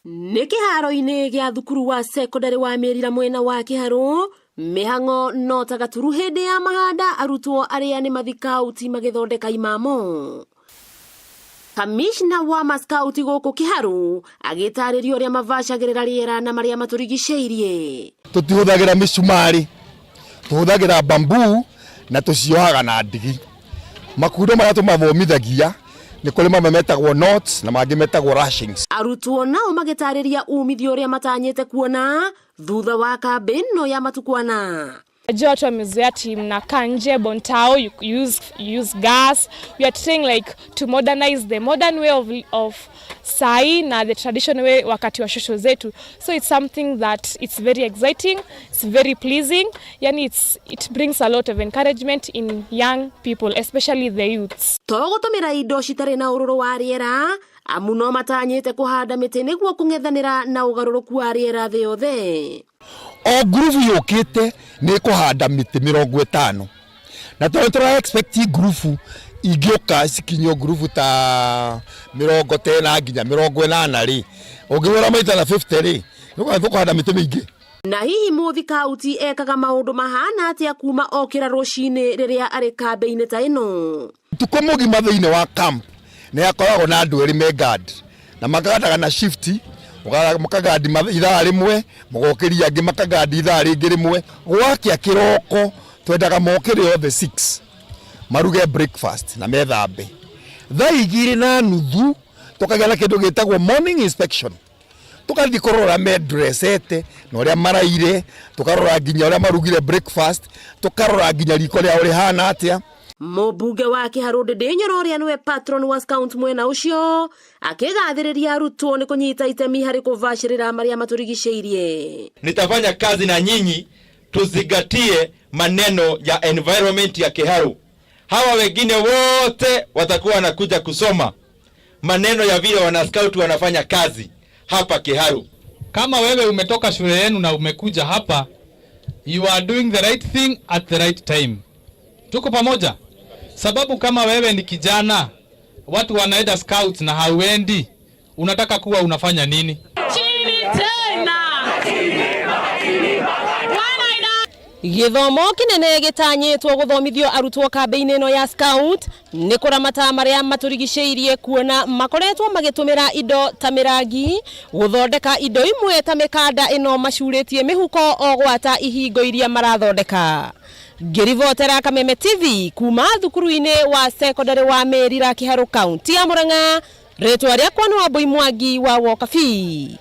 Nĩ kĩharo-inĩ gĩa thukuru wa secondary wa Mĩrira mwena wa Kĩharũ, mĩhango no ta gaturu hĩndĩ ya mahanda arutwo arĩa nĩ mathikauti magĩthondeka imamo. Kamishna wa maskauti gũkũ Kĩharũ agĩtarĩria ũrĩa mavacagĩrĩra rĩera na marĩa matũrigicĩirie. Tũtihũthagĩra mĩcumarĩ, tũhũthagĩra bamboo na tũciohaga na ndigi. Makundo marĩa tũmathomithagia nĩ kũrĩ mamwe metagwo notes na mangĩ metagwo rashings. Arutwo nao magĩtarĩria umithio ũrĩa matanyĩte kuona thutha wa kambĩ no ya matukwana. Joto wamezoea mnakaa nje bontao, you use gas. We are trying like to modernize the modern way of sai na the traditional way wakati wa shosho zetu. So it's something that it's very exciting, it's very pleasing. Yani it brings a lot of encouragement in young people, especially the youths. Tũgũtũmĩra indo citarĩ na ũrũrũ wa rĩera, amu no matanyĩte kũhanda mĩtĩ nĩguo kũng'ethanĩra na ũgarũrũku wa rĩera thĩ yothe. O grupu yũkĩte nĩ kũhanda mĩtĩ 50 na tũra expect grupu ingĩũka cikinyo grupu ta 10 nginya 80 rĩ, ũngĩhũra maita na 50 rĩ, nĩ kũhanda mĩtĩ mĩingĩ. Na hihi mũthi kauti ekaga maũndũ mahana atĩa kuma okĩra rũcinĩ rĩrĩa arĩ kambĩ-inĩ ta ĩno. Tukũ mũgima thĩinĩ wa camp nĩ akoragwo na andũ erĩ me guard na makagadaga na shift, makagadi ithaa rĩmwe, mũgokĩria angĩ makagadi ithaa rĩngĩ rĩmwe. Gwakia kĩroko twendaga mokĩre othe 6 maruge breakfast na methambe. Thaa 2:30 tũkagĩa na kĩndũ gĩtagwo morning inspection. Tukathi kũrora medressete na ũrĩa maraire, tukarora nginya ũrĩa marugire breakfast, tukarora nginya riko rĩa rĩhana atĩa. Mũmbunge wa Kĩharũ Ndĩndĩ Nyoro ũrĩa nĩwe patron wa scout mwena ũcio akĩgathĩrĩria arutwo nĩ kũnyita itemi harĩ kũvacĩrĩra marĩa matũrigicĩirie. Nitafanya kazi na nyinyi tuzingatie maneno ya environment ya Kĩharũ. Hawa wengine wote watakuwa wanakuja kusoma maneno ya vile wana scout wanafanya kazi hapa Kĩharũ. Kama wewe umetoka shule yenu na umekuja hapa, you are doing the right thing at the right time. Tuko pamoja? Sababu kama wewe ni kijana, watu wanaenda scouts na hauendi, unataka kuwa unafanya nini? Chini tena! Gĩthomo kĩnene gĩtanyĩtwo gũthomithio arutwo kambĩ-inĩ ĩno ya scout nĩ kũramata marĩa matũrigicĩirie kuona makoretwo magĩtũmĩra indo ta mĩrangi gũthondeka indo imwe ta mĩkanda ĩno macurĩtie mĩhuko o gwata ihingo iria marathondeka. Ngĩribotera Kameme TV kuma thukuru-inĩ wa secondary wa Mĩrira Kĩharũ kaunti ya Murang'a, rĩtwa rĩakwa nĩ Wambui Mwangi wa Wokabi.